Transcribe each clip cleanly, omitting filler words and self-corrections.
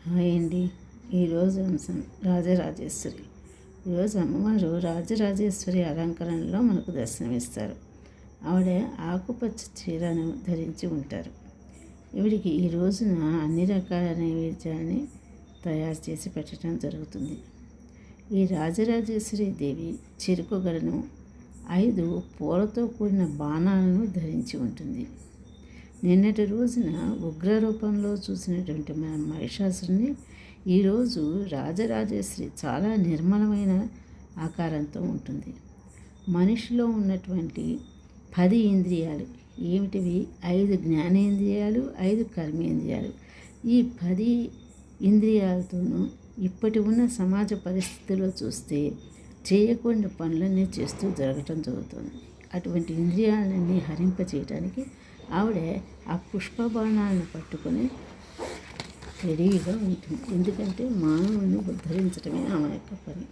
Hi అండి. ఈరోజు అంశం రాజరాజేశ్వరి. ఈరోజు అమ్మవారు రాజరాజేశ్వరి అలంకరణలో మనకు దర్శనమిస్తారు. ఆవిడ ఆకుపచ్చ చీరను ధరించి ఉంటారు. ఈవిడికి ఈ రోజున అన్ని రకాల నైవేద్యాన్ని తయారు చేసి పెట్టడం జరుగుతుంది. ఈ రాజరాజేశ్వరి దేవి చెరుకు గడను 5 పూలతో కూడిన బాణాలను ధరించి ఉంటుంది. నిన్నటి రోజున ఉగ్ర రూపంలో చూసినటువంటి మన మహిషాసురుని ఈరోజు రాజరాజేశ్వరి చాలా నిర్మలమైన ఆకారంతో ఉంటుంది. మనిషిలో ఉన్నటువంటి 10 ఇంద్రియాలు ఏమిటివి? 5 జ్ఞానేంద్రియాలు, 5 కర్మేంద్రియాలు. ఈ 10 ఇంద్రియాలతోనూ ఇప్పటి ఉన్న సమాజ పరిస్థితుల్లో చూస్తే చేయకూడని పనులన్నీ చేస్తూ జరగటం జరుగుతుంది. అటువంటి ఇంద్రియాలన్నీ హరింపచేయటానికి ఆవిడ ఆ పుష్పబాణాలను పట్టుకొని రెడీగా ఉంటుంది. ఎందుకంటే మానవుని ఉద్ధరించడమే ఆమె యొక్క పని.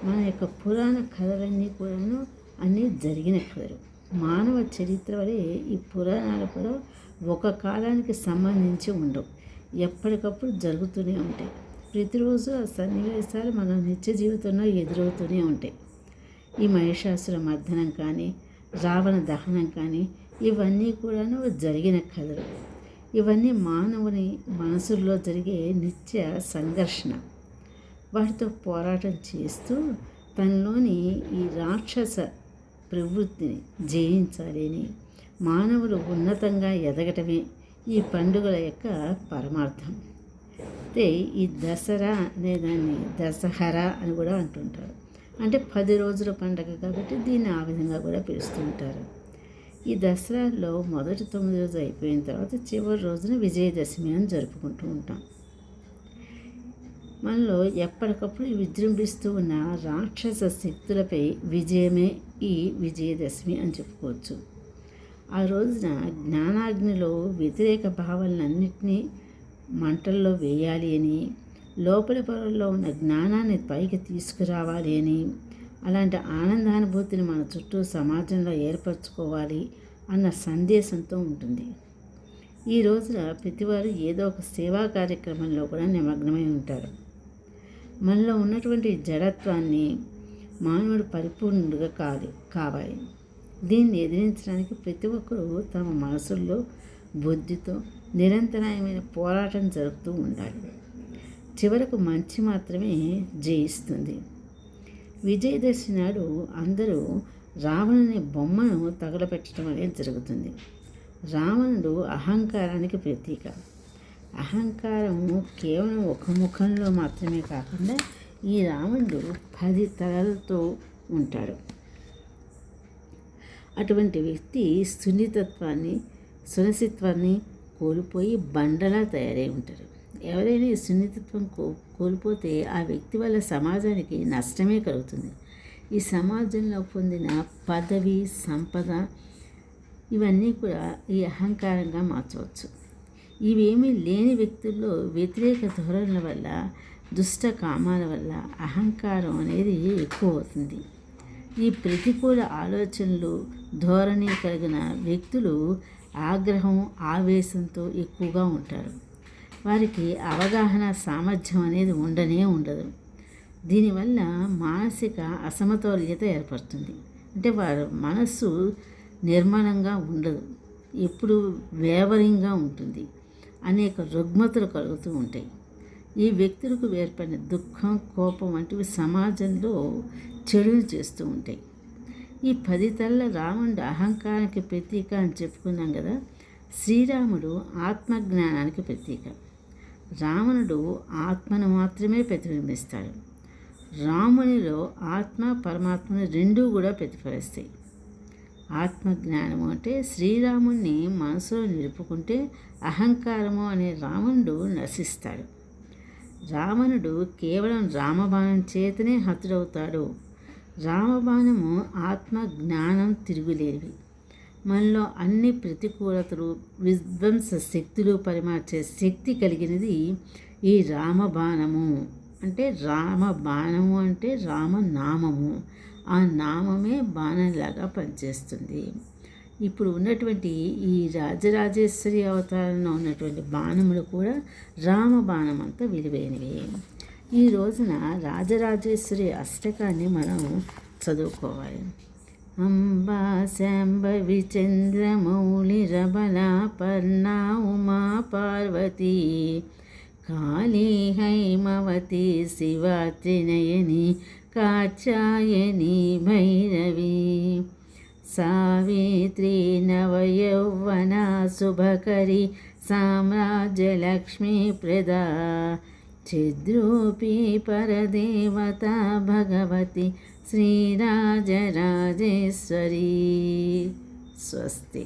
మన యొక్క పురాణ కథలన్నీ కూడాను అన్నీ జరిగిన కథలు. మానవ చరిత్ర వలె ఈ పురాణాలు కూడా ఒక కాలానికి సంబంధించి ఉండవు, ఎప్పటికప్పుడు జరుగుతూనే ఉంటాయి. ప్రతిరోజు ఆ సన్నివేశాలు మన నిత్య జీవితంలో ఎదురవుతూనే ఉంటాయి. ఈ మహిషాసుర మర్దనం కానీ, రావణ దహనం కానీ ఇవన్నీ కూడాను జరిగిన కథలు. ఇవన్నీ మానవుని మనసుల్లో జరిగే నిత్య సంఘర్షణ. వాటితో పోరాటం చేస్తూ తనలోని ఈ రాక్షస ప్రవృత్తిని జయించాలి అని మానవులు ఉన్నతంగా ఎదగటమే ఈ పండుగల యొక్క పరమార్థం. అయితే ఈ దసరా అనేదాన్ని దసహరా అని కూడా అంటుంటారు. అంటే 10 రోజుల పండుగ కాబట్టి దీన్ని ఆ విధంగా కూడా పిలుస్తుంటారు. ఈ దసరాలో మొదటి 9 రోజులు అయిపోయిన తర్వాత చివరి రోజున విజయదశమి అని జరుపుకుంటూ ఉంటాం. మనలో ఎప్పటికప్పుడు విజృంభిస్తూ ఉన్న రాక్షస శక్తులపై విజయమే ఈ విజయదశమి అని చెప్పుకోవచ్చు. ఆ రోజున జ్ఞానాగ్నిలో వ్యతిరేక భావాలన్నింటినీ మంటల్లో వేయాలి అని, లోపలి పొరల్లో ఉన్న జ్ఞానాన్ని పైకి తీసుకురావాలి అని, అలాంటి ఆనందానుభూతిని మన చుట్టూ సమాజంలో ఏర్పరచుకోవాలి అన్న సందేశంతో ఉంటుంది. ఈ రోజున ప్రతివారు ఏదో ఒక సేవా కార్యక్రమంలో కూడా నిమగ్నమై ఉంటారు. మనలో ఉన్నటువంటి జడత్వాన్ని మానవుడు పరిపూర్ణుడిగా కావాలి. దీన్ని ఎదిరించడానికి ప్రతి ఒక్కరూ తమ మనసుల్లో బుద్ధితో నిరంతరాయమైన పోరాటం జరుపుతూ ఉండాలి. చివరకు మంచి మాత్రమే జయిస్తుంది. విజయదశమి నాడు అందరూ రావణుని బొమ్మను తగలపెట్టడం అనేది జరుగుతుంది. రావణుడు అహంకారానికి ప్రతీక. అహంకారము కేవలం ఒక ముఖంలో మాత్రమే కాకుండా ఈ రావణుడు 10 తలలతో ఉంటాడు. అటువంటి వ్యక్తి సునిశిత్వాన్ని కోల్పోయి బండలా తయారై ఉంటారు. ఎవరైనా ఈ సున్నితత్వం కోల్పోతే ఆ వ్యక్తి వల్ల సమాజానికి నష్టమే కలుగుతుంది. ఈ సమాజంలో పొందిన పదవి, సంపద ఇవన్నీ కూడా ఈ అహంకారంగా మార్చవచ్చు. ఇవేమీ లేని వ్యక్తుల్లో వ్యతిరేక ధోరణుల వల్ల, దుష్ట కామాల వల్ల అహంకారం అనేది ఎక్కువ అవుతుంది. ఈ ప్రతికూల ఆలోచనలు, ధోరణి కలిగిన వ్యక్తులు ఆగ్రహం, ఆవేశంతో ఎక్కువగా ఉంటారు. వారికి అవగాహన సామర్థ్యం అనేది ఉండదు. దీనివల్ల మానసిక అసమతుల్యత ఏర్పడుతుంది. అంటే వారి మనస్సు నిర్మలంగా ఉండదు, ఎప్పుడు వేవరింగ్గా ఉంటుంది. అనేక రుగ్మతలు కలుగుతూ ఉంటాయి. ఈ వ్యక్తులకు ఏర్పడిన దుఃఖం, కోపం వంటివి సమాజంలో చెడును చేస్తూ ఉంటాయి. ఈ 10 తలల రావణుడు అహంకారానికి ప్రతీక అని చెప్పుకున్నాం కదా. శ్రీరాముడు ఆత్మజ్ఞానానికి ప్రతీక. రావణుడు ఆత్మను మాత్రమే ప్రతిబింబిస్తాడు. రామునిలో ఆత్మ, పరమాత్మను రెండూ కూడా ప్రతిఫలిస్తాయి. ఆత్మజ్ఞానము అంటే శ్రీరాముణ్ణి మనసులో నిలుపుకుంటే అహంకారము అనే రావణుడు నశిస్తాడు. రావణుడు కేవలం రామబాణం చేతనే హతుడవుతాడు. రామబాణము ఆత్మ, జ్ఞానం తిరుగులేవి. మనలో అన్ని ప్రతికూలతలు, విధ్వంస శక్తులు పరిమార్చే శక్తి కలిగినది ఈ రామబాణము. అంటే రామబాణము అంటే రామనామము. ఆ నామమే బాణంలాగా పనిచేస్తుంది. ఇప్పుడు ఉన్నటువంటి ఈ రాజరాజేశ్వరి అవతారంలో ఉన్నటువంటి బాణములు కూడా రామ బాణం అంత విలువైనవి. ఈ రోజున రాజరాజేశ్వరి అష్టకాన్ని మనం చదువుకోవాలి. అంబా శాంభవి చంద్రమౌళి రబలా పర్ణా ఉమా పార్వతీ కాళీ హైమవతి శివా త్రినయని కాచాయని భైరవి సావిత్రి నవయౌవనా శుభకరి సామ్రాజ్యలక్ష్మీ ప్రదా చిద్రూపీ పరదేవత భగవతి శ్రీరాజరాజేశ్వరీ. స్వస్తి.